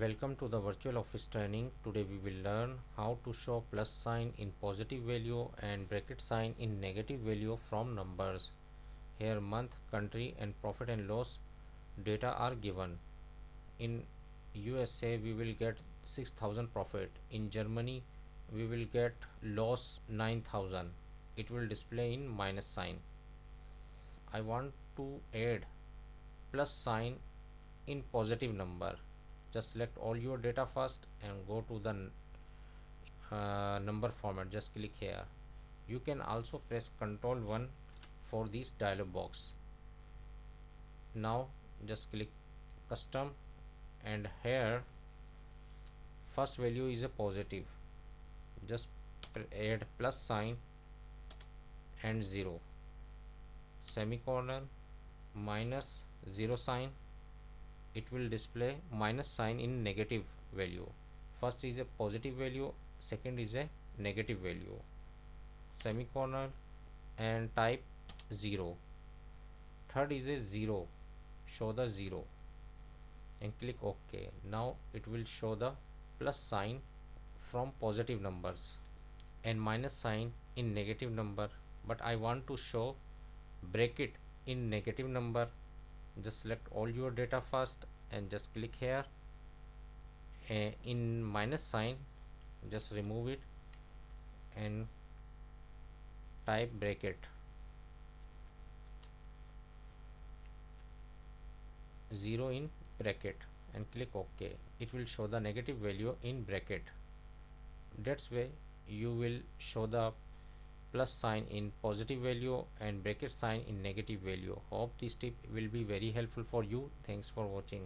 Welcome to the virtual office training. Today we will learn how to show plus sign in positive value and bracket sign in negative value from numbers. Here month, country and profit and loss data are given. In USA we will get 6,000 profit. In Germany we will get loss 9,000. It will display in minus sign. I want to add plus sign in positive number. Just select all your data first and go to the number format. Just click here. You can also press Ctrl 1 for this dialog box. Now just click custom, and here first value is a positive. Just add plus sign and 0 semicolon minus 0 sign. It will display minus sign in negative value. First is a positive value, second is a negative value, semicolon and type 0. Third is a 0, show the 0 and click OK. Now it will show the plus sign from positive numbers and minus sign in negative number, but I want to show bracket in negative number. Just select all your data first and just click here. In minus sign just remove it and type bracket 0 in bracket and click OK. It will show the negative value in bracket. That's way you will show the plus sign in positive value and bracket sign in negative value. Hope this tip will be very helpful for you. Thanks for watching.